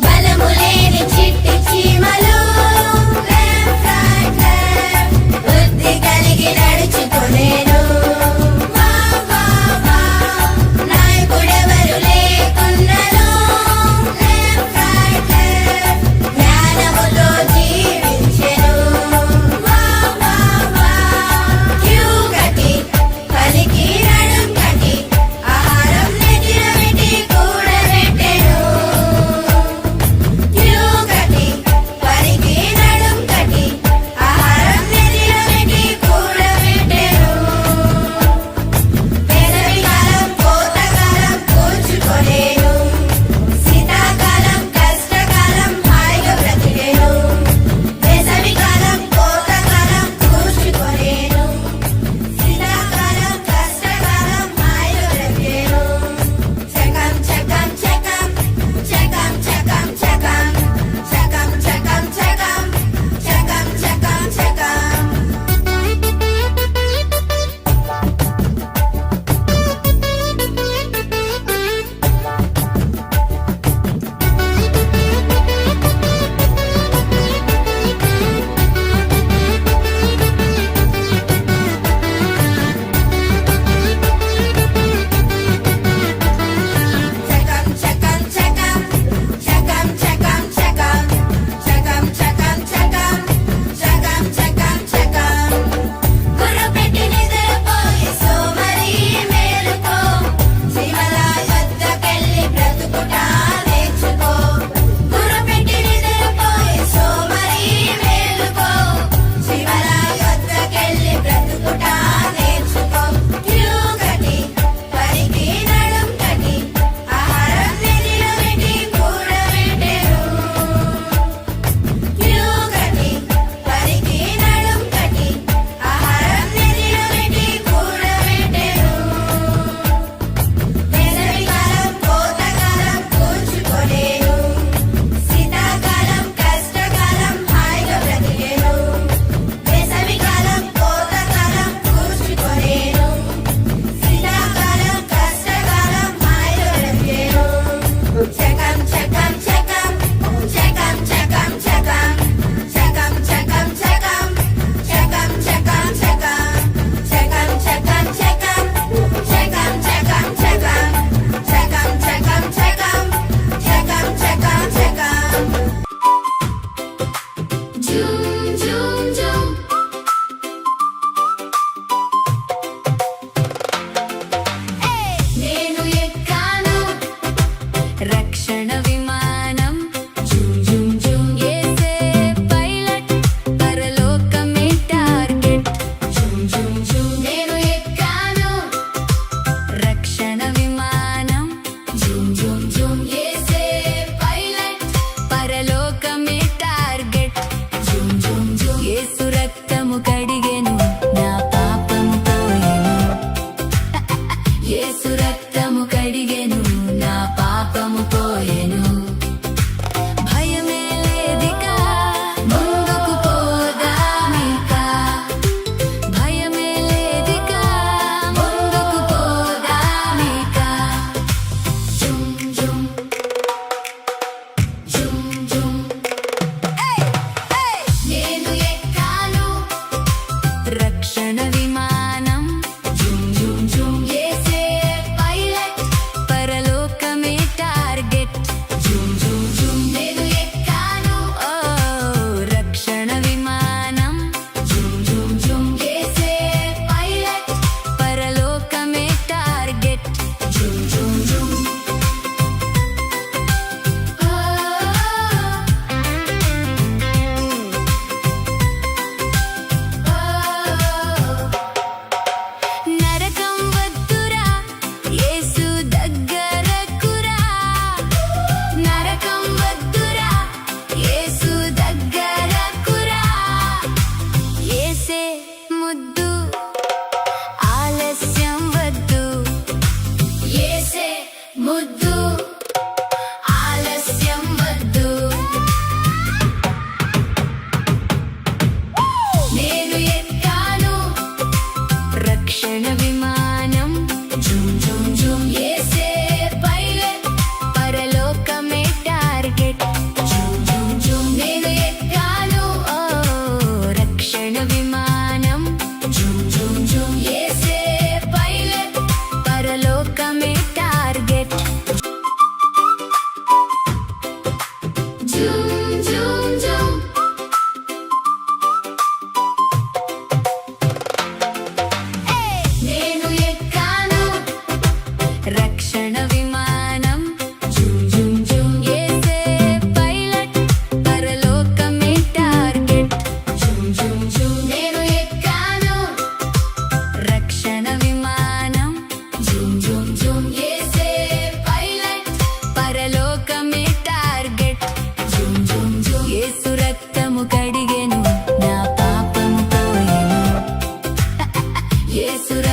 బలములేని చిట్టి చీమలు left right left బుద్ధి కలిగి నడుచుకునేను వా వా వా నాయకుడెవరు లేకున్నను లెఫ్ట్ రైట్ లెఫ్ట్ జ్ఞానముతో జీవించెను వా వా వా క్యూ కటి పలికి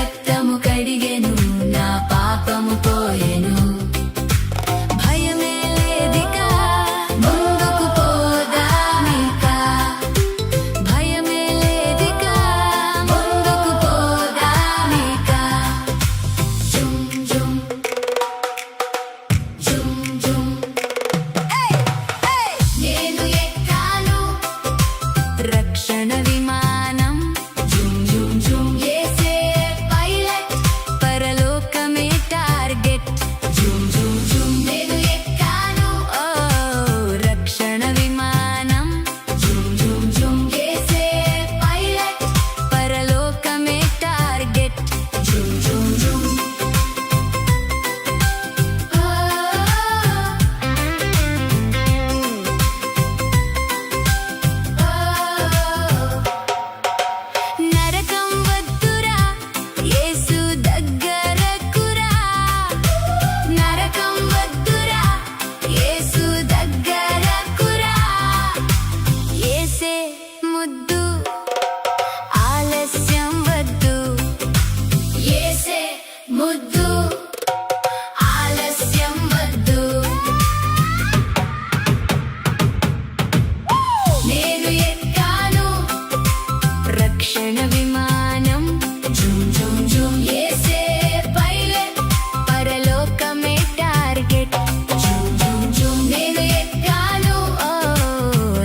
రక్తము కడిగెను, నా పాపము పోయెను. భయమే లేదికా, ముందుకు పోదామికా. భయమే లేదికా, ముందుకు పోదామికా. జుమ్ జుమ్ జుమ్ జుమ్. నేను ఎక్కాను రక్షణ విమానం. జుమ్ జుమ్ జుమ్. యేసే పైలట్, పరలోకమే టార్గెట్. జుమ్ జుమ్ జుమ్. నేను ఎక్కాను ఓ రక్షణ విమానం. జుమ్ జుమ్ జుమ్. యేసే పైలట్, పరలోకమే టార్గెట్. జుమ్ జుమ్ జుమ్. నరకం వద్దురా, యేసు దగ్గరకురా. నరకం వద్దురా, యేసు దగ్గరకురా. యేసే ముద్దు, ఆలస్యం వద్దు. యేసే ముద్దు, ఆలస్యం వద్దు. నేను ఎక్కాను రక్షణ విమానం. జుమ్ జుమ్ జుమ్. యేసే పైలట్, పరలోకమే టార్గెట్. జుమ్ జుమ్ జుమ్. నేను ఎక్కాను ఓ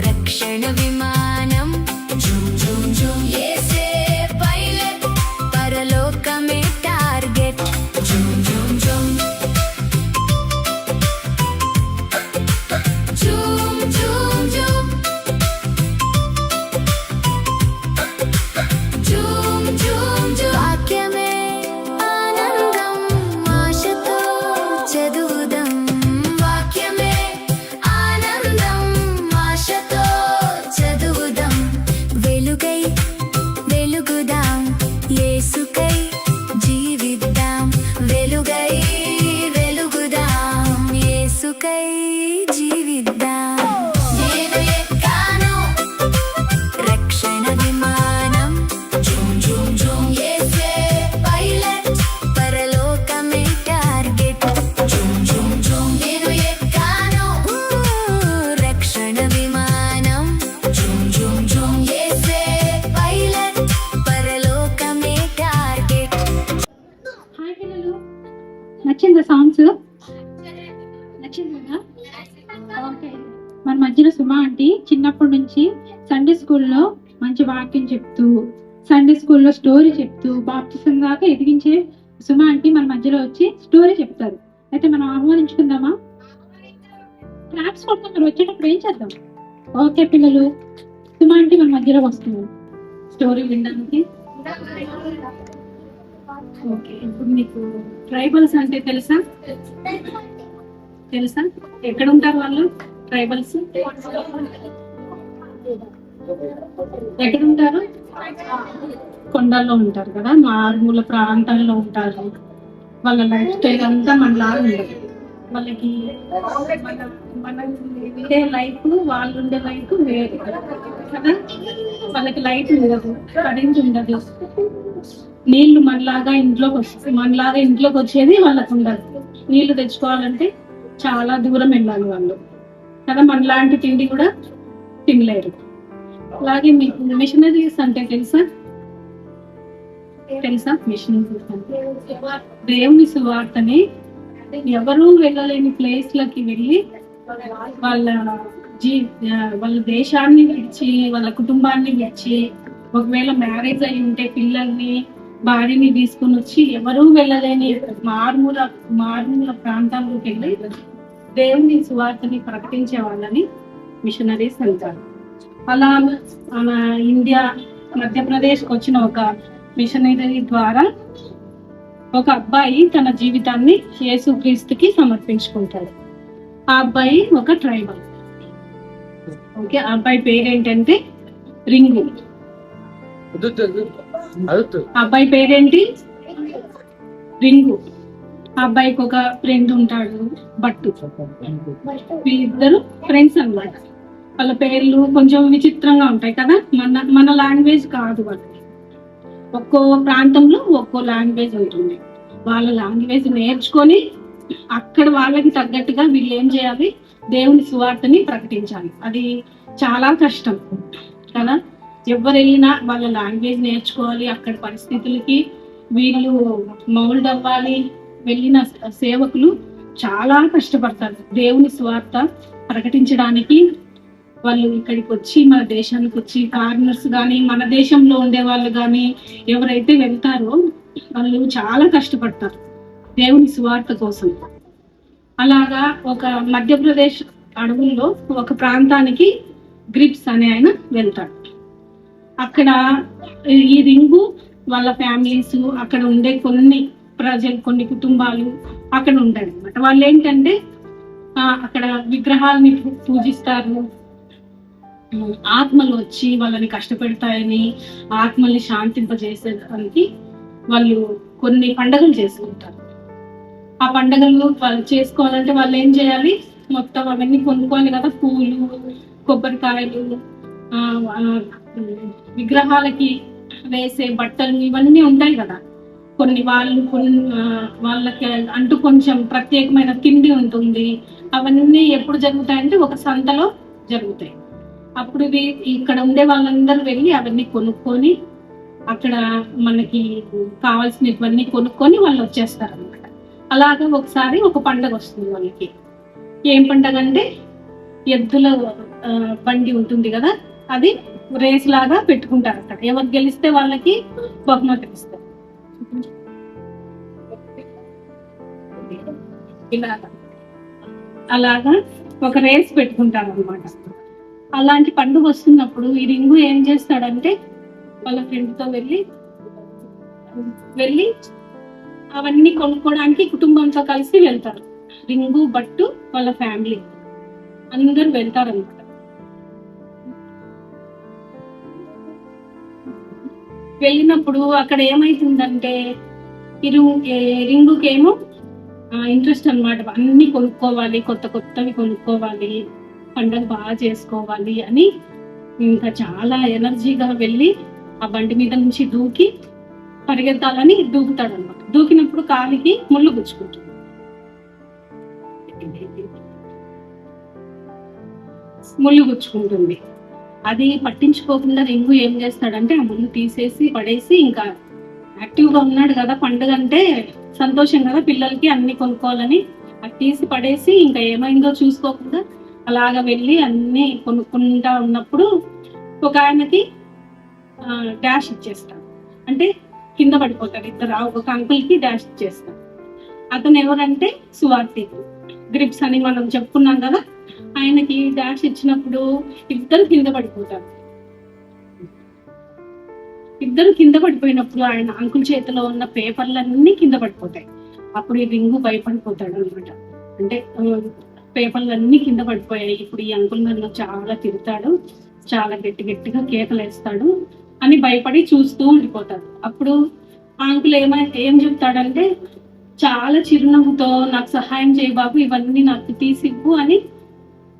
రక్షణ విమానం. జుమ్ జుమ్ జుమ్. యేసే పైలట్, పరలోకమే టార్గెట్. జుమ్ జుమ్ జుమ్. జుమ్ జుమ్ జుమ్. జుమ్ జుమ్ జుమ్. వాక్యమే ఆనందం, ఆశతో చదువుదాం. వాక్యమే ఆనందం, ఆశతో చదువుదాం. వెలుగై వెలుగుదాం, యేసుకై జీవిద్దాం. వెలుగై వెలుగుదాం, యేసుకై జీవిద్దాం. నేను ఎక్కాను రక్షణ విమానం. జుమ్ జుమ్ జుమ్. యేసే పైలట్, పరలోకమే టార్గెట్. జుమ్ జుమ్ జుమ్. నేను ఎక్కాను రక్షణ విమానం. జుమ్ జుమ్ జుమ్. యేసే పైలట్, పరలోకమే టార్గెట్. హాయ్ పిల్లలు, నచ్చిందా సాంగ్స్? నచ్చిందా? ఓకే. మన మధ్యలో సుమా ఆంటీ చిన్నప్పటి నుంచి సండే స్కూల్లో మంచి వాక్యం చెప్తూ, సండే స్కూల్లో స్టోరీ చెప్తూ, బాప్తిసం దాకా ఎదిగించే సుమా ఆంటీ మన మధ్యలో వచ్చి స్టోరీ చెప్తారు. అయితే మనం ఆహ్వానించుకుందామా? క్లాప్స్ కొడుతూ మీరు వచ్చేటప్పుడు ఏం చేద్దాం? ఓకే పిల్లలు, సుమా ఆంటీ మన మధ్యలో వస్తున్నారు స్టోరీ వినడానికి. ఓకే, ఇప్పుడు మీకు ట్రైబల్స్ అంటే తెలుసా? తెలుసా? ఎక్కడ ఉంటారు వాళ్ళు ట్రైబల్స్? ఎక్కడ ఉంటారు? కొండల్లో ఉంటారు కదా, మారుమూల ప్రాంతాల్లో ఉంటారు. వాళ్ళ లైఫ్ స్టైల్ అంతా మనలాగా ఉండదు. వాళ్ళకి మన ఉండే లైఫ్, వాళ్ళు ఉండే లైఫ్ వేరు కదా. వాళ్ళకి లైట్ ఉండదు, కరెంట్ ఉండదు. నీళ్లు మనలాగా ఇంట్లోకి వచ్చేది వాళ్ళకు ఉండదు. నీళ్లు తెచ్చుకోవాలంటే చాలా దూరం వెళ్ళాలి వాళ్ళు కదా. మనలాంటి తిండి కూడా తినలేరు. అలాగే మీకు మిషనరీస్ అంటే తెలుసా? మిషనరీస్ అంటే దేవుని సువార్తని ఎవరూ వెళ్ళలేని ప్లేస్లకి వెళ్ళి వాళ్ళ దేశాన్ని విడిచి, వాళ్ళ కుటుంబాన్ని విడిచి, ఒకవేళ మ్యారేజ్ అయి ఉంటే పిల్లల్ని భార్యని తీసుకుని వచ్చి ఎవరూ వెళ్ళలేని మారుమూల ప్రాంతాల్లోకి వెళ్ళి దేవుని సువార్తని ప్రకటించే వాళ్ళని మిషనరీస్ అంటారు. అలా మన ఇండియా మధ్యప్రదేశ్కి వచ్చిన ఒక మిషనరీ ద్వారా ఒక అబ్బాయి తన జీవితాన్ని యేసుక్రీస్తుకి సమర్పించుకుంటాడు. ఆ అబ్బాయి ఒక ట్రైబల్. ఓకే, ఆ అబ్బాయి పేరేంటంటే రింగు. అబ్బాయి పేరేంటి? రింగు. ఆ అబ్బాయికి ఒక ఫ్రెండ్ ఉంటాడు, బట్టు. వీళ్ళిద్దరు ఫ్రెండ్స్ అన్నమాట. వాళ్ళ పేర్లు కొంచెం విచిత్రంగా ఉంటాయి కదా, మన లాంగ్వేజ్ కాదు వాళ్ళకి. ఒక్కో ప్రాంతంలో ఒక్కో లాంగ్వేజ్ ఉంటుంది. వాళ్ళ లాంగ్వేజ్ నేర్చుకొని అక్కడ వాళ్ళకి తగ్గట్టుగా వీళ్ళు ఏం చేయాలి, దేవుని సువార్తని ప్రకటించాలి. అది చాలా కష్టం కదా. ఎవరు వెళ్ళినా వాళ్ళ లాంగ్వేజ్ నేర్చుకోవాలి, అక్కడ పరిస్థితులకి వీళ్ళు మౌల్డ్ అవ్వాలి. వెళ్ళిన సేవకులు చాలా కష్టపడతారు దేవుని సువార్త ప్రకటించడానికి. వాళ్ళు ఇక్కడికి వచ్చి మన దేశానికి వచ్చి ఫారినర్స్ కానీ మన దేశంలో ఉండే వాళ్ళు కానీ ఎవరైతే వెళ్తారో వాళ్ళు చాలా కష్టపడతారు దేవుని సువార్త కోసం. అలాగా ఒక మధ్యప్రదేశ్ అడవుల్లో ఒక ప్రాంతానికి గ్రిప్స్ అనే ఆయన వెళ్తాడు. అక్కడ ఈ రింగు వాళ్ళ ఫ్యామిలీస్, అక్కడ ఉండే కొన్ని ప్రజలు, కొన్ని కుటుంబాలు అక్కడ ఉంటారు అనమాట. వాళ్ళు ఏంటంటే అక్కడ విగ్రహాలని పూజిస్తారు. ఆత్మలు వచ్చి వాళ్ళని కష్టపెడతాయని, ఆత్మల్ని శాంతింపజేసేదానికి వాళ్ళు కొన్ని పండుగలు చేసుకుంటారు. ఆ పండుగలు వాళ్ళు చేసుకోవాలంటే వాళ్ళు ఏం చేయాలి, మొత్తం అవన్నీ కొనుక్కోవాలి కదా, పూలు, కొబ్బరికాయలు, విగ్రహాలకి వేసే బట్టలు ఇవన్నీ ఉంటాయి కదా. కొన్ని వాళ్ళకి అంటూ కొంచెం ప్రత్యేకమైన తిండి ఉంటుంది. అవన్నీ ఎప్పుడు జరుగుతాయంటే ఒక సంతలో జరుగుతాయి. అప్పుడు ఇక్కడ ఉండే వాళ్ళందరూ వెళ్ళి అవన్నీ కొనుక్కొని అక్కడ మనకి కావాల్సినవన్నీ కొనుక్కొని వాళ్ళు వచ్చేస్తారు అనమాట. అలాగా ఒకసారి ఒక పండగ వస్తుంది వాళ్ళకి. ఏం పండగ అంటే ఎద్దుల బండి ఉంటుంది కదా, అది రేస్ లాగా పెట్టుకుంటారు. అక్కడ ఎవరు గెలిస్తే వాళ్ళకి బహుమతి ఇస్తారు. అలాగా ఒక రేస్ పెట్టుకుంటారు అనమాట. అలాంటి పండుగ వస్తున్నప్పుడు ఈ రింగు ఏం చేస్తాడంటే వాళ్ళ ఫ్రెండ్ తో వెళ్ళి అవన్నీ కొనుక్కోవడానికి కుటుంబంతో కలిసి వెళ్తారు. రింగు, బట్టు, వాళ్ళ ఫ్యామిలీ అందరు వెళ్తారు అనమాట. వెళ్ళినప్పుడు అక్కడ ఏమైతుందంటే రింగుకేమో ఇంట్రెస్ట్ అనమాట, అన్ని కొనుక్కోవాలి, కొత్తవి కొనుక్కోవాలి, పండుగ బాగా చేసుకోవాలి అని ఇంకా చాలా ఎనర్జీగా వెళ్ళి ఆ బండి మీద నుంచి దూకి పరిగెత్తాలని దూకుతాడు అనమాట. దూకినప్పుడు కాలికి ముళ్ళు గుచ్చుకుంటుంది. అది పట్టించుకోకుండా రింగు ఏం చేస్తాడంటే ఆ ముళ్ళు తీసేసి పడేసి, ఇంకా యాక్టివ్ గా ఉన్నాడు కదా, పండుగ అంటే సంతోషం కదా పిల్లలకి, అన్ని కొనుక్కోవాలని అది తీసి పడేసి ఇంకా ఏమైందో చూసుకోకుండా అలాగా వెళ్ళి అన్ని కొనుక్కుంటా ఉన్నప్పుడు ఒక ఆయనకి డాష్ ఇచ్చేస్తాడు. అంటే కింద పడిపోతాడు. ఒక అంకుల్ కి డాష్ ఇచ్చేస్తాడు. అతను ఎవరంటే సువార్తికుడు, గ్రిప్స్ అని మనం చెప్పుకున్నాం కదా. ఆయనకి డాష్ ఇచ్చినప్పుడు ఇద్దరు కింద పడిపోయినప్పుడు ఆయన అంకుల్ చేతిలో ఉన్న పేపర్లన్నీ కింద పడిపోతాయి. అప్పుడు ఈ రింగు భయపడిపోతాడు అనమాట. అంటే పేపర్లన్నీ కింద పడిపోయాయి, ఇప్పుడు ఈ అంకుల్ నన్ను చాలా తిడతాడు, చాలా గట్టిగా కేకలు వేస్తాడు అని భయపడి చూస్తూ ఉండిపోతాడు. అప్పుడు ఆ అంకుల్ ఏం చెప్తాడంటే చాలా చిరునవ్వుతో, నాకు సహాయం చేయి బాబు, ఇవన్నీ నాకు తీసివ్వు అని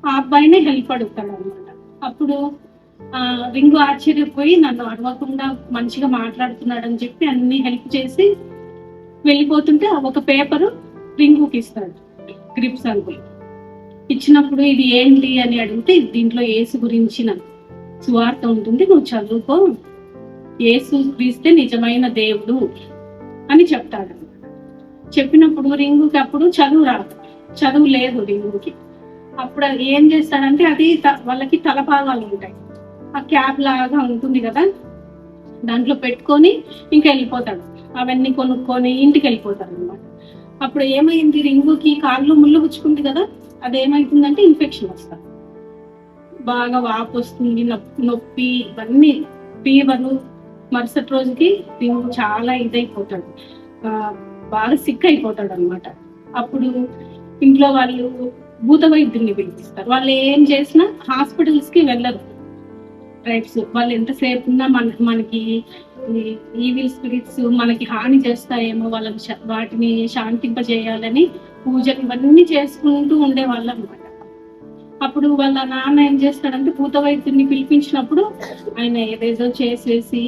ఆ అబ్బాయినే హెల్ప్ అడుగుతాడు అనమాట. అప్పుడు రింగు ఆశ్చర్యపోయి నన్ను అడగకుండా మంచిగా మాట్లాడుతున్నాడని చెప్పి అన్ని హెల్ప్ చేసి వెళ్ళిపోతుంటే ఒక పేపరు రింగుకి ఇస్తాడు గ్రిప్స్ అంకుల్. ఇచ్చినప్పుడు ఇది ఏంటి అని అడిగితే దీంట్లో యేసు గురించిన సువార్త ఉంటుంది, నువ్వు చదువుకో, యేసు క్రీస్తే నిజమైన దేవుడు అని చెప్తాడు. చెప్పినప్పుడు రింగుకి అప్పుడు చదువు లేదు రింగుకి. అప్పుడు ఏం చేస్తాడంటే అది వాళ్ళకి తలపాగాలు ఉంటాయి, ఆ క్యాప్ లాగా ఉంటుంది కదా, దాంట్లో పెట్టుకొని ఇంకా వెళ్ళిపోతాడు. అవన్నీ కొనుక్కొని ఇంటికి వెళ్ళిపోతాడు అనమాట. అప్పుడు ఏమైంది, రింగుకి కాళ్ళు ముళ్ళు గుచ్చుకుంది కదా, అదేమైతుందంటే ఇన్ఫెక్షన్ వస్తుంది, బాగా వాపు వస్తుంది, నొప్పి, ఇవన్నీ ఫీవరు. మరుసటి రోజుకి రింగు చాలా ఇదైపోతాడు, బాగా సిక్ అయిపోతాడు అనమాట. అప్పుడు ఇంట్లో వాళ్ళు భూత వైద్యుల్ని పిలిపిస్తారు. వాళ్ళు ఏం చేసినా హాస్పిటల్స్ కి వెళ్ళరు ట్రైబ్స్. వాళ్ళు ఎంతసేపు ఉన్నా మనకి ఈవిల్ స్పిరిట్స్ మనకి హాని చేస్తాయేమో, వాళ్ళకి వాటిని శాంతింపజేయాలని పూజలు ఇవన్నీ చేసుకుంటూ ఉండేవాళ్ళు అనమాట. అప్పుడు వాళ్ళ నాన్న ఏం చేస్తాడంటే భూత వైద్యుడిని పిలిపించినప్పుడు ఆయన ఏదేదో చేసేసి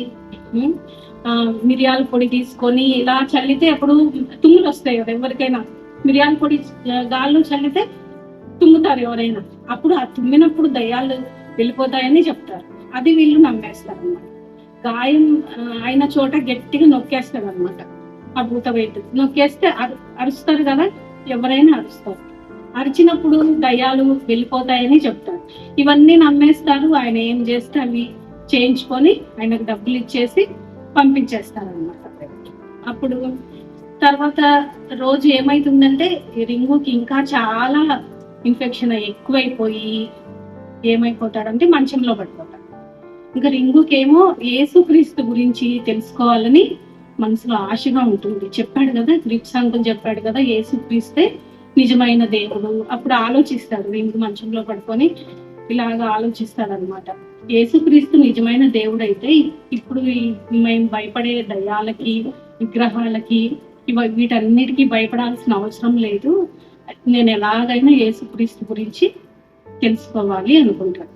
మిరియాల పొడి తీసుకొని ఇలా చల్లితే అప్పుడు తుమ్ములు వస్తాయి కదా ఎవరికైనా. మిరియాల పొడి గాల్లో చల్లితే తుమ్ముతారు ఎవరైనా. అప్పుడు ఆ తుమ్మినప్పుడు దయ్యాలు వెళ్ళిపోతాయని చెప్తారు. అది వీళ్ళు నమ్మేస్తారు అనమాట. గాయం అయిన చోట గట్టిగా నొక్కేస్తారు అనమాట. ఆ భూత వైద్యులు నొక్కేస్తే అరుస్తారు కదా, ఎవరైనా అరుస్తారు. అరిచినప్పుడు దయ్యాలు వెళ్ళిపోతాయని చెప్తారు. ఇవన్నీ నమ్మేస్తారు. ఆయన ఏం చేస్తే అవి చేయించుకొని ఆయనకు డబ్బులు ఇచ్చేసి పంపించేస్తారు అనమాట. అప్పుడు తర్వాత రోజు ఏమైతుందంటే రింగుకి ఇంకా చాలా ఇన్ఫెక్షన్ ఎక్కువైపోయి ఏమైపోతాడంటే మంచంలో పడిపోతాడు. ఇంకా రింగుకేమో యేసుక్రీస్తు గురించి తెలుసుకోవాలని మనసులో ఆశగా ఉంటుంది. చెప్పాడు కదా, గ్రిప్స్ అంకుల్ చెప్పాడు కదా, యేసుక్రీస్తే నిజమైన దేవుడు. అప్పుడు ఆలోచిస్తాడు రింగు మంచంలో పడుకొని ఇలాగా ఆలోచిస్తాడు అనమాట. యేసుక్రీస్తు నిజమైన దేవుడు అయితే ఇప్పుడు మేము భయపడే దయ్యాలకి విగ్రహాలకి వీటన్నిటికీ భయపడాల్సిన అవసరం లేదు. నేను ఎలాగైనా యేసుక్రీస్తు గురించి తెలుసుకోవాలి అనుకుంటాడు.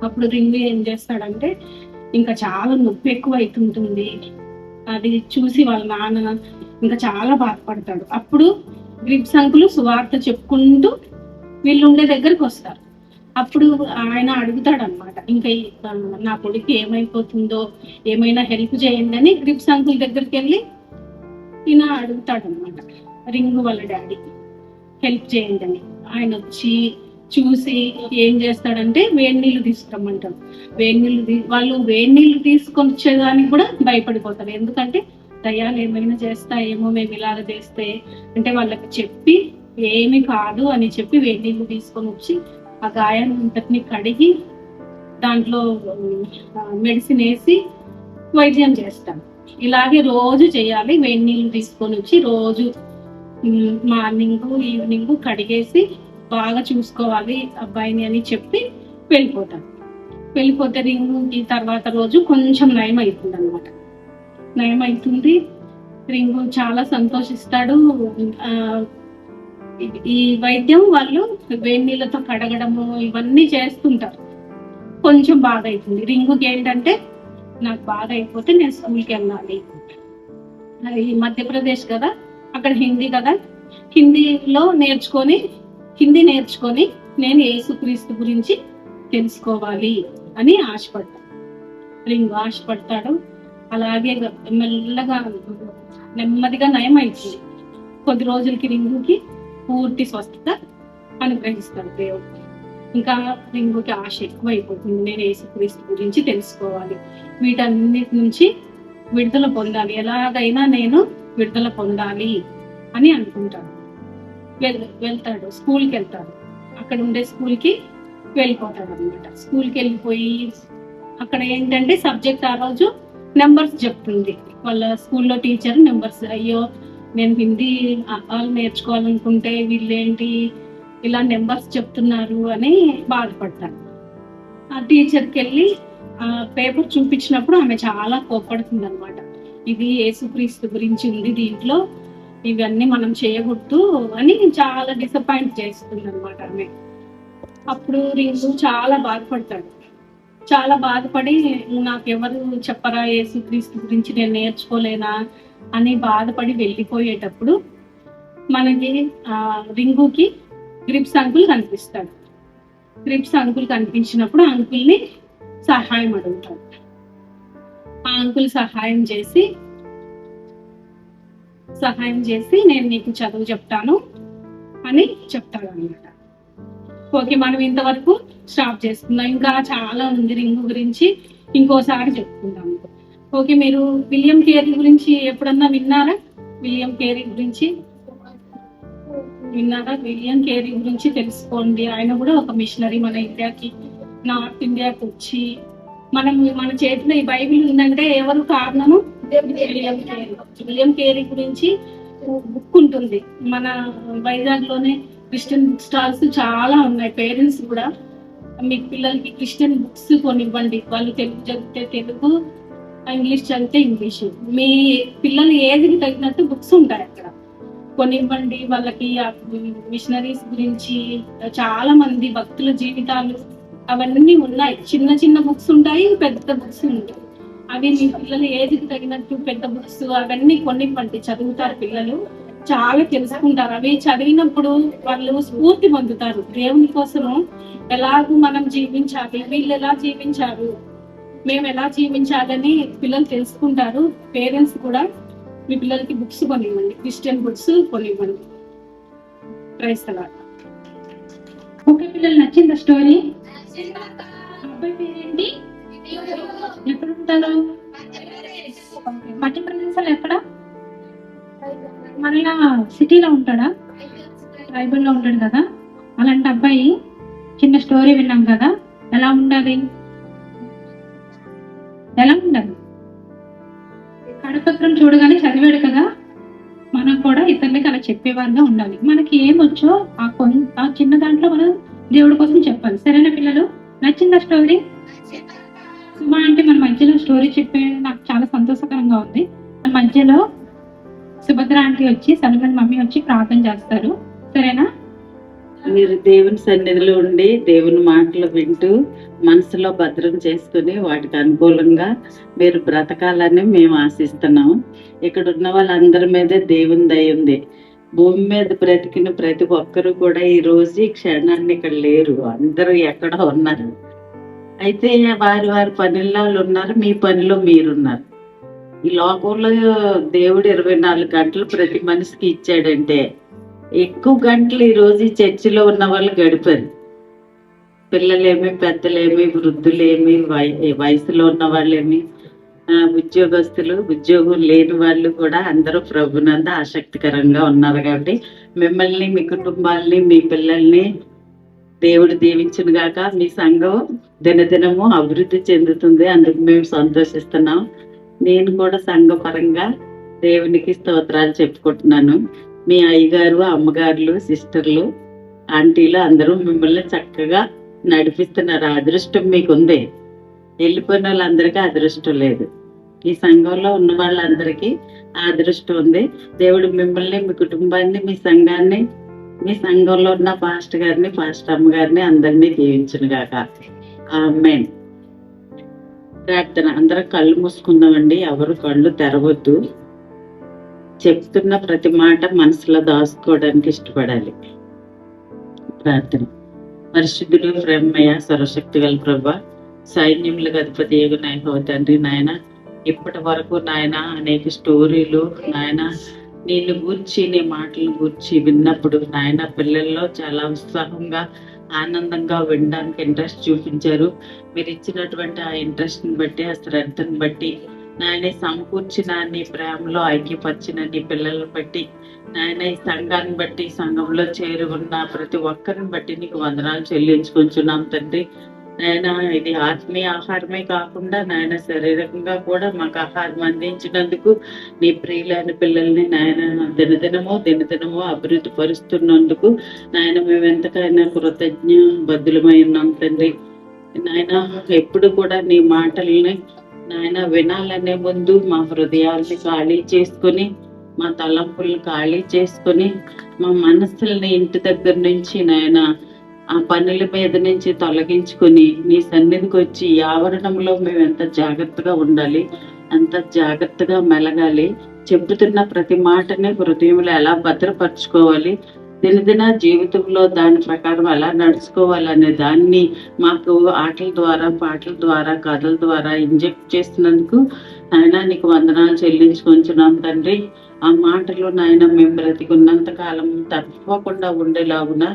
అప్పుడు రింగు ఏం చేస్తాడంటే ఇంకా చాలా నొప్పి ఎక్కువ అవుతుంటుంది. అది చూసి వాళ్ళ నాన్న ఇంకా చాలా బాధపడతాడు. అప్పుడు గ్రిప్స్ అంకులు సువార్త చెప్పుకుంటూ వీళ్ళు ఉండే దగ్గరికి వస్తారు. అప్పుడు ఆయన అడుగుతాడు అనమాట, ఇంకా నా కొడుకు ఏమైపోతుందో ఏమైనా హెల్ప్ చేయండి అని గ్రిప్స్ అంకుల్ దగ్గరికి వెళ్ళి ఈయన అడుగుతాడు అనమాట. రింగు వాళ్ళ డాడీ హెల్ప్ చేయండి అని. ఆయన వచ్చి చూసి ఏం చేస్తాడంటే వేడి నీళ్ళు తీసుకురమ్మంటాడు. వాళ్ళు వేడి నీళ్ళు తీసుకొని వచ్చేదానికి కూడా భయపడిపోతారు. ఎందుకంటే దయ్యాలు ఏమైనా చేస్తాయేమో మేము ఇలాగ చేస్తే అంటే వాళ్ళకి చెప్పి ఏమి కాదు అని చెప్పి వేడి నీళ్ళు తీసుకొని వచ్చి ఆ గాయాన్ని కడిగి దాంట్లో మెడిసిన్ వేసి వైద్యం చేస్తాం. ఇలాగే రోజు చేయాలి. వేడి నీళ్ళు తీసుకొని వచ్చి రోజు మార్నింగ్ ఈవినింగ్ కడిగేసి బాగా చూసుకోవాలి అబ్బాయిని అని చెప్పి వెళ్ళిపోతాను. వెళ్ళిపోతే రింగుకి తర్వాత రోజు కొంచెం నయం అవుతుంది అనమాట. నయం అవుతుంది. రింగు చాలా సంతోషిస్తాడు. ఈ వైద్యం వాళ్ళు వేడి నీళ్ళతో కడగడము ఇవన్నీ చేస్తుంటారు. కొంచెం బాగా అవుతుంది. రింగుకి ఏంటంటే నాకు బాగా అయిపోతే నేను స్కూల్కి వెళ్ళాలి. ఈ మధ్యప్రదేశ్ కదా, అక్కడ హిందీ కదా, హిందీ నేర్చుకొని నేను యేసుక్రీస్తు గురించి తెలుసుకోవాలి అని ఆశపడతాడు. రింగు ఆశపడతాడు. అలాగే మెల్లగా నెమ్మదిగా నయం అవుతుంది. కొద్ది రోజులకి రింగుకి పూర్తి స్వస్థత అనుగ్రహిస్తాడు దేవుడు. ఇంకా రింగుకి ఆశ ఎక్కువ అయిపోతుంది. నేను యేసుక్రీస్తు గురించి తెలుసుకోవాలి, వీటన్నిటి నుంచి విడుదల పొందాలి, ఎలాగైనా నేను విడుదల పొందాలి అని అనుకుంటాడు. వెళ్తాడు, స్కూల్కి వెళ్తాడు. అక్కడ ఉండే స్కూల్కి వెళ్ళిపోతాడు అనమాట. స్కూల్కి వెళ్ళిపోయి అక్కడ ఏంటంటే సబ్జెక్ట్ ఆ రోజు నెంబర్స్ చెప్తుంది. వాళ్ళ స్కూల్లో టీచర్ నెంబర్స్, అయ్యో నేను హిందీ వాళ్ళు నేర్చుకోవాలనుకుంటే వీళ్ళేంటి ఇలా నెంబర్స్ చెప్తున్నారు అని బాధపడతాను. ఆ టీచర్కి వెళ్ళి ఆ పేపర్ చూపించినప్పుడు ఆమె చాలా కోపడుతుంది అనమాట. ఇది యేసుక్రీస్తు గురించి ఉంది దీంట్లో, ఇవన్నీ మనం చేయకూడదు అని చాలా డిసప్పాయింట్ చేస్తుంది అనమాట ఆమె. అప్పుడు రింగు చాలా బాధపడతాడు. చాలా బాధపడి నాకెవరు చెప్పరా యేసుక్రీస్తు గురించి నేను నేర్చుకోలేనా అని బాధపడి వెళ్ళిపోయేటప్పుడు మనకి రింగుకి గ్రిప్స్ అంకుల్ కనిపిస్తాడు. గ్రిప్స్ అంకుల్ కనిపించినప్పుడు ఆ అంకుల్ని సహాయం అడుగుతాడు. ఆ అంకుల్ సహాయం చేసి నేను నీకు చదువు చెప్తాను అని చెప్తాడు అనమాట. ఓకే, మనం ఇంతవరకు స్టాప్ చేసుకుందాం. ఇంకా చాలా ఉంది రింగు గురించి, ఇంకోసారి చెప్పుకుందాం. ఓకే, మీరు విలియం కేరీ గురించి ఎప్పుడన్నా విన్నారా? విలియం కేరీ గురించి తెలుసుకోండి. ఆయన కూడా ఒక మిషనరీ. మన ఇండియాకి, నార్త్ ఇండియాకి వచ్చి మన చేతిలో ఈ బైబిల్ ఉందంటే ఎవరు కారణము? విలియం కేరీ గురించి బుక్ ఉంటుంది. మన వైజాగ్ లోనే క్రిస్టియన్ బుక్ స్టాల్స్ చాలా ఉన్నాయి. పేరెంట్స్ కూడా మీ పిల్లలకి క్రిస్టియన్ బుక్స్ కొనివ్వండి. వాళ్ళు తెలుగు చదివితే తెలుగు, ఇంగ్లీష్ చదివితే ఇంగ్లీష్. మీ పిల్లల ఏజ్కి తగినట్టు బుక్స్ ఉంటాయి అక్కడ, కొనివ్వండి. వాళ్ళకి మిషనరీస్ గురించి, చాలా మంది భక్తుల జీవితాలు అవన్నీ ఉన్నాయి. చిన్న చిన్న బుక్స్ ఉంటాయి, పెద్ద బుక్స్ ఉంటాయి. అవి మీ పిల్లలు ఏజ్కి తగినట్టు పెద్ద బుక్స్ అవన్నీ కొనివ్వండి, చదువుతారు పిల్లలు, చాలా తెలుసుకుంటారు. అవి చదివినప్పుడు వాళ్ళు స్ఫూర్తి పొందుతారు దేవుని కోసము. ఎలాగూ మనం జీవించాలి, వీళ్ళు ఎలా జీవించారు, మేము ఎలా జీవించాలని పిల్లలు తెలుసుకుంటారు. పేరెంట్స్ కూడా మీ పిల్లలకి బుక్స్ కొనివ్వండి, క్రిస్టియన్ బుక్స్ కొనివ్వండి. Praise the Lord. ఓకే పిల్లలు, నచ్చిందా స్టోరీ? అబ్బాయి పేరేంటి? ఎక్కడ ఉంటారు? మధ్యప్రదేశ్ ఎక్కడ? మన సిటీలో ఉంటాడా? ట్రైబల్ లో ఉంటాడు కదా. అలాంటి అబ్బాయి చిన్న స్టోరీ విన్నాం కదా, ఎలా ఉండాలి? ఎలా ఉండాలి? కడపత్రం చూడగానే చదివాడు కదా, మనం కూడా ఇతరులకి అలా చెప్పేవారుగా ఉండాలి. మనకి ఏమొచ్చో ఆ చిన్న దాంట్లో మనం దేవుడి కోసం చెప్పాలి. సరేనా పిల్లలు? నచ్చిందా స్టోరీ? సుమా అంటే మన మధ్యలో స్టోరీ చెప్పే నాకు చాలా సంతోషకరంగా ఉంది. మన మధ్యలో సుభద్ర ఆంటీ వచ్చి, సల్మన్ మమ్మీ వచ్చి ప్రార్థన చేస్తారు. సరేనా? మీరు దేవుని సన్నిధిలో ఉండి దేవుని మాటలు వింటూ మనసులో భద్రం చేసుకుని వాటికి అనుకూలంగా మీరు బ్రతకాలని మేము ఆశిస్తున్నాం. ఇక్కడ ఉన్న వాళ్ళందరి మీద దేవుని దయ ఉంది. భూమి మీద బ్రతికిన ప్రతి ఒక్కరు కూడా ఈ రోజు ఈ క్షణాన్ని ఇక్కడ లేరు, అందరూ ఎక్కడో ఉన్నారు. అయితే వారి వారి పనుల్లో ఉన్నారు, మీ పనిలో మీరున్నారు. ఈ లోకంలో దేవుడు 24 గంటలు ప్రతి మనిషికి ఇచ్చాడంటే ఎక్కువ గంటలు ఈ రోజు ఈ చర్చిలో ఉన్న వాళ్ళు గడిపారు. పిల్లలేమి, పెద్దలేమి, వృద్ధులేమి, వయసులో ఉన్న వాళ్ళేమి, ఉద్యోగస్తులు, ఉద్యోగం లేని వాళ్ళు కూడా అందరూ ప్రభునందు ఆసక్తికరంగా ఉన్నారు. కాబట్టి మిమ్మల్ని, మీ కుటుంబాలని, మీ పిల్లల్ని దేవుడు దీవించును గాక. మీ సంఘం దినదినము అభివృద్ధి చెందుతుంది, అందుకు మేము సంతోషిస్తున్నాం. నేను కూడా సంఘపరంగా దేవునికి స్తోత్రాలు చెప్పుకుంటున్నాను. మీ అయ్యగారు, అమ్మగారులు, సిస్టర్లు, ఆంటీలు అందరూ మిమ్మల్ని చక్కగా నడిపిస్తున్నారు. అదృష్టం మీకుంది. వెళ్ళిపోయిన వాళ్ళందరికీ అదృష్టం లేదు. ఈ సంఘంలో ఉన్న వాళ్ళందరికీ ఆ అదృష్టం ఉంది. దేవుడు మిమ్మల్ని, మీ కుటుంబాన్ని, మీ సంఘాన్ని, మీ సంఘంలో ఉన్న పాస్టర్ గారిని, పాస్టర్ అమ్మగారిని అందరినీ దీవించును గాక. ఆమేన్. ప్రార్థన. అందరం కళ్ళు మూసుకుందామండి, ఎవరు కళ్ళు తెరవద్దు. చెప్తున్న ప్రతి మాట మనసులో దాచుకోవడానికి ఇష్టపడాలి. ప్రార్థన. పరిశుద్ధుడు, ప్రేమమయ, సర్వశక్తి గల ప్రభా, సైన్యములకు అధిపతి యెహోవా తండ్రి, నాయన ఇప్పటి వరకు నాయన అనేక స్టోరీలు నాయన నేను గూర్చి, నీ మాటలను గూర్చి విన్నప్పుడు నాయన పిల్లల్లో చాలా ఉత్సాహంగా, ఆనందంగా వినడానికి ఇంట్రెస్ట్ చూపించారు. మీరు ఇచ్చినటువంటి ఆ ఇంట్రెస్ట్ని బట్టి, ఆ శ్రద్ధను బట్టి నాయన సమకూర్చిన నీ ప్రేమలో ఐక్యపరిచిన నీ పిల్లలను బట్టి నాయన ఈ సంఘాన్ని బట్టి, సంఘంలో చేరి ఉన్న ప్రతి ఒక్కరిని బట్టి నీకు వందనాలు చెల్లించుకుంటున్నాం తండ్రి. నాయన ఇది ఆత్మీయ ఆహారమే కాకుండా నాయన శారీరకంగా కూడా మాకు ఆహారం అందించినందుకు నీ ప్రియులైన పిల్లల్ని నాయన దినదినము అభివృద్ధి పరుస్తున్నందుకు నాయన మేము ఎంతకైనా కృతజ్ఞ బద్దులమై ఉన్నాం తండ్రి. నాయన ఎప్పుడు కూడా నీ మాటల్ని నాయన వినాలనే ముందు మా హృదయాల్ని ఖాళీ చేసుకొని, మా తలంపుల్ని ఖాళీ చేసుకొని, మా మనస్సుల్ని ఇంటి దగ్గర నుంచి నాయన ఆ పనుల మీద నుంచి తొలగించుకొని నీ సన్నిధికి వచ్చి ఈ ఆవరణంలో మేము ఎంత జాగ్రత్తగా ఉండాలి, అంత జాగ్రత్తగా మెలగాలి. చెబుతున్న ప్రతి మాటని హృదయంలో ఎలా భద్రపరచుకోవాలి, దినదిన జీవితంలో దాని ప్రకారం ఎలా నడుచుకోవాలనే దాన్ని మాకు ఆటల ద్వారా, పాటల ద్వారా, కథల ద్వారా ఇంజెక్ట్ చేసినందుకు నాయన నీకు వందనాలు చెల్లించుకుంటున్నాం తండ్రి. ఆ మాటలు నాయన మేము బ్రతికున్నంత కాలం తప్పకుండా ఉండేలాగున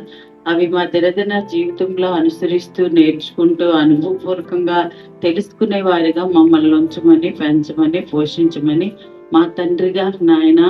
అవి మా దినదిన జీవితంలో అనుసరిస్తూ, నేర్చుకుంటూ, అనుభవపూర్వకంగా తెలుసుకునే వారిగా మమ్మల్ని ఉంచమని, పెంచమని, పోషించమని మా తండ్రిగా నాయన,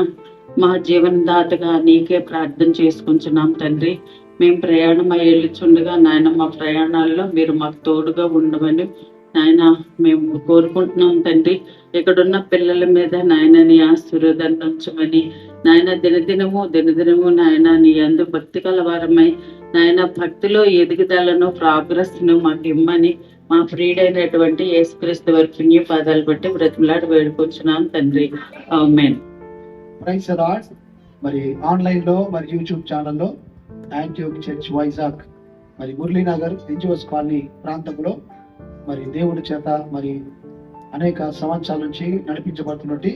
మా జీవనదాతగా నీకే ప్రార్థన చేసుకుంటున్నాం తండ్రి. మేము ప్రయాణం అయ్యేళ్ళుచుండగా నాయన మా ప్రయాణాల్లో మీరు మాకు తోడుగా ఉండమని నాయన మేము కోరుకుంటున్నాం తండ్రి. ఇక్కడున్న పిల్లల మీద నాయన నీ ఆశీర్వాదాన్ని ఉంచమని నాయన దినదినము నాయన నీ యందు భక్తి కలవారమై నాయన భక్తిలో ఎదుగుదలను, ప్రోగ్రెస్ను మాకు ఇమ్మని మా ప్రియుడైనటువంటి యేసుక్రీస్తు వారి పుణ్య పాదాలు బట్టి బ్రతిమలాడి వేడుకొంచున్నాం తండ్రి. ఆమేన్. Praise the Lord. మరి ఆన్లైన్ లో మరి యూట్యూబ్ ఛానల్లో యాంటియోక్ చర్చ్ వైజాగ్ మరి మురళీనగర్ ఎన్జిఓస్ కాలనీ ప్రాంతంలో మరి దేవుడి చేత మరి అనేక సంవత్సరాల నుంచి నడిపించబడుతున్నట్టు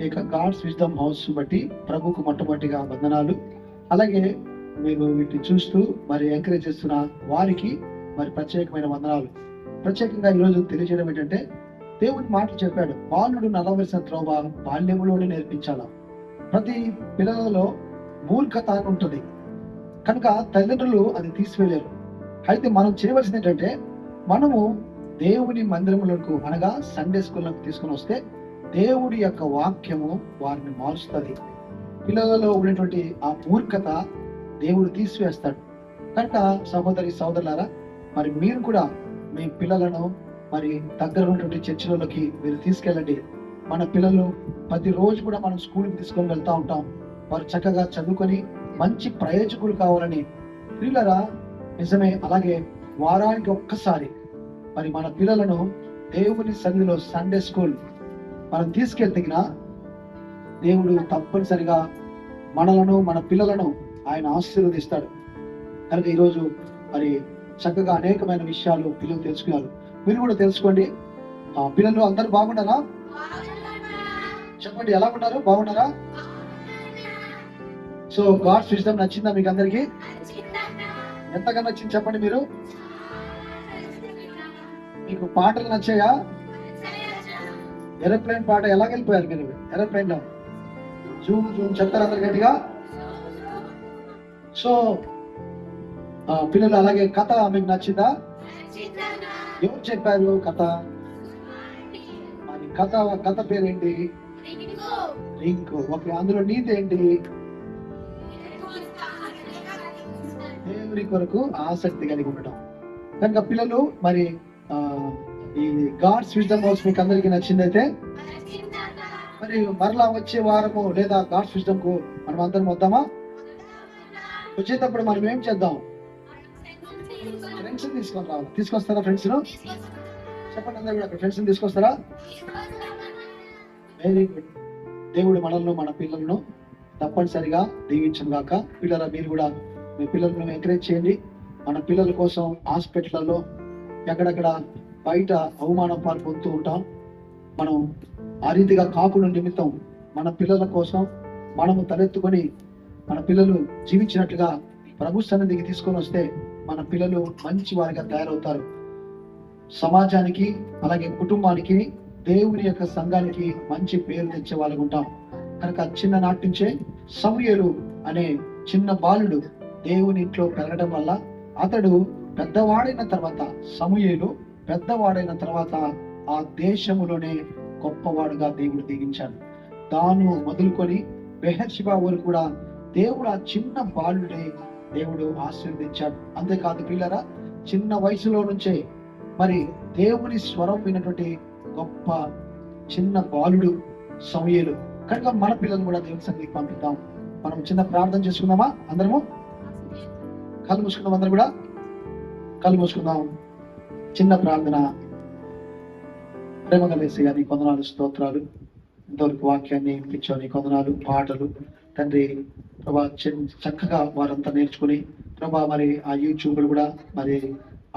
ఈ గాడ్స్ విజ్డమ్ హౌస్ బట్టి ప్రభుకు మొట్టమొదటిగా వందనాలు. అలాగే మీరు వీటిని చూస్తూ మరి ఎంకరేజ్ చేస్తున్న వారికి మరి ప్రత్యేకమైన వందనాలు. ప్రత్యేకంగా ఈరోజు తెలియజేయడం ఏంటంటే, దేవుడి మాటలు చెప్పాడు, బాలుడు నడవలసిన త్రోవ బాల్యములోనే నేర్పించాలా. ప్రతి పిల్లలలో మూర్ఖత అని ఉంటుంది కనుక తల్లిదండ్రులు అది తీసివేయలేరు. అయితే మనం చేయవలసింది ఏంటంటే, మనము దేవుని మందిరములకు అనగా సండే స్కూల్లకు తీసుకుని వస్తే దేవుడి యొక్క వాక్యము వారిని మారుస్తుంది. పిల్లలలో ఉన్నటువంటి ఆ మూర్ఖత దేవుడు తీసివేస్తాడు. కనుక సహోదరి సహోదరులారా, మరి మీరు కూడా మీ పిల్లలను మరి దగ్గర ఉన్నటువంటి చర్చిలలోకి మీరు తీసుకెళ్ళండి. మన పిల్లలు ప్రతిరోజు కూడా మనం స్కూల్కి తీసుకొని వెళ్తా ఉంటాం. వారు చక్కగా చదువుకొని మంచి ప్రయోజకులు కావాలని. పిల్లరా నిజమే. అలాగే వారానికి ఒక్కసారి మరి మన పిల్లలను దేవుని సన్నిధిలో సండే స్కూల్ మనం తీసుకెళ్తగిన దేవుడు తప్పనిసరిగా మనలను మన పిల్లలను ఆయన ఆశీర్వదిస్తాడు. కనుక ఈరోజు మరి చక్కగా అనేకమైన విషయాలు పిల్లలు తెలుసుకున్నారు. మీరు కూడా తెలుసుకోండి. పిల్లలు అందరూ బాగున్నారా? చెప్పండి, ఎలా ఉన్నారు? బాగున్నారా? సో గాడ్స్ విజ్డమ్ నచ్చిందా మీకు అందరికి? ఎంతగా నచ్చింది చెప్పండి. మీరు మీకు పాటలు నచ్చాయా? ఏరోప్లేన్ పాట ఎలా వెళ్ళిపోయారు మీరు? ఏరోప్లేన్ లో జూమ్ జూమ్ చెప్తారు అందరు గట్టిగా. సో పిల్లలు అలాగే కథ మీకు నచ్చిందా? ఎవరు చెప్పారు కథ? మరి కథ పేరేంటి? రింకు. ఓకే, అందులో నీతి ఏంటి? దేవుని కొరకు ఆసక్తి కలిగి ఉండటం. కనుక పిల్లలు మరి ఈ గాడ్స్ విజ్డమ్ హౌస్ మీకు అందరికి నచ్చిందైతే మరి మరలా వచ్చే వారము లేదా గాడ్స్ విజ్డమ్ కు మనం అందరం వద్దామా? వచ్చేటప్పుడు మనం ఏం చేద్దాం? ఫ్రెండ్స్ తీసుకొని రావాలి. తీసుకొస్తారా ఫ్రెండ్స్? చెప్పండి అందరూ కూడా ఫ్రెండ్స్ తీసుకొస్తారా? Very good. దేవుడు మనల్ని మన పిల్లలను తప్పనిసరిగా దీవించను గాక. పిల్లల మీరు కూడా మీ పిల్లలను ఎంకరేజ్ చేయండి. మన పిల్లల కోసం హాస్పిటల్లో ఎక్కడెక్కడ బయట అవమానం పాలు పొందుతూ ఉంటాం. మనం ఆ రీతిగా కాకుండా నిమిత్తం మన పిల్లల కోసం మనము తలెత్తుకొని మన పిల్లలు జీవించినట్లుగా ప్రభు సన్నిధికి తీసుకొని వస్తే మన పిల్లలు మంచి వారిగా తయారవుతారు. సమాజానికి అలాగే కుటుంబానికి దేవుని యొక్క సంఘానికి మంచి పేరు తెచ్చే వాళ్ళకు ఉంటాం. కనుక చిన్ననాటి నుంచే సమూయేలు అనే చిన్న బాలుడు దేవుని ఇంట్లో పెరగడం వల్ల అతడు పెద్దవాడైన తర్వాత, సమూయేలు పెద్దవాడైన తర్వాత ఆ దేశములోనే గొప్పవాడుగా దేవుడు దిగించాడు. తాను మొదలుకొని బెహర్షిబా వరకు కూడా దేవుడు ఆ చిన్న బాలుడే దేవుడు ఆశీర్వదించాడు. అంతేకాదు పిల్లరా, చిన్న వయసులో నుంచే మరి దేవుని స్వరం విన్నటువంటి గొప్ప చిన్న బాలుడు సమూయేలు. కనుక మన పిల్లలు కూడా దేవుని సన్నిధికి పంపిద్దాం. మనం చిన్న ప్రార్థన చేసుకుందామా? అందరము కళ్ళు మూసుకుందాం. అందరూ కూడా కళ్ళు మూసుకుందాం. చిన్న ప్రార్థన. ప్రేమగా వేసి నీ కొందనాలు, స్తోత్రాలు. ఇంతవరకు వాక్యాన్ని వినిపించావు, నీ కొందనాలు. పాటలు తండ్రి ప్రభా చక్కగా వారంతా నేర్చుకుని ప్రభా మరి ఆ యూట్యూబ్ కూడా మరి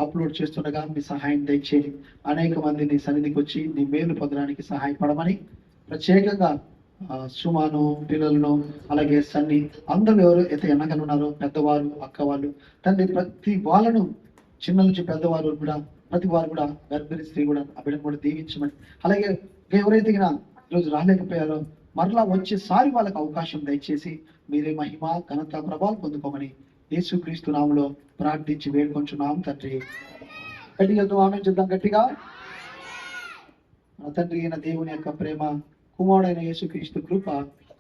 అప్లోడ్ చేస్తుండగా మీ సహాయం దయచేసి అనేక మంది నీ సన్నిధికి వచ్చి నీ మేలు పొందడానికి సహాయపడమని ప్రత్యేకంగా సుమాను పిల్లలను అలాగే సన్ని అందరూ ఎవరు అయితే ఎన్నగలున్నారో పెద్దవారు, అక్క వాళ్ళు తండ్రి ప్రతి వాళ్ళను చిన్న నుంచి పెద్దవారు కూడా ప్రతి వారు కూడా గర్భిణీ స్త్రీ కూడా ఆ బిడ్డను కూడా దీవించమని, అలాగే ఎవరైతే ఈరోజు రాలేకపోయారో మరలా వచ్చేసారి వాళ్ళకి అవకాశం దయచేసి మీరే మహిమ ఘనత ప్రభావం పొందుకోమని యేసుక్రీస్తు నామములో ప్రార్థించి వేడుకొంచున్నాం తండ్రి. గట్టిగా ఆమేన్ చెప్దాం గట్టిగా. మన తండ్రి అయిన దేవుని యొక్క ప్రేమ, కుమారుడైన యేసుక్రీస్తు కృప,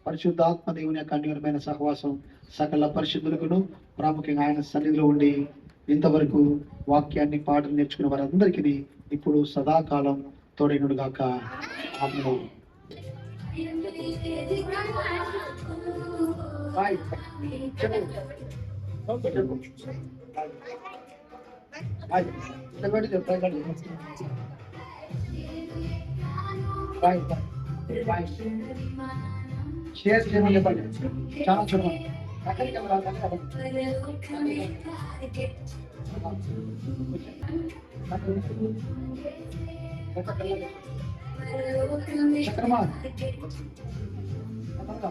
పరిశుద్ధాత్మ దేవుని యొక్క అన్యోన్యమైన సహవాసం సకల పరిశుద్ధులకును ప్రాముఖ్యంగా ఆయన సన్నిధిలో ఉండి ఇంతవరకు వాక్యాన్ని పాటలు నేర్చుకున్న వారందరికీ ఇప్పుడు సదాకాలం తోడైనడు గాక. ఆమేన్. షేర్ చేయమని చెప్పండి. చాలా చూడండి. చక్రమా అతనుగా.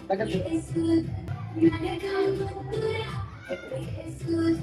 దగ్గర Jesus,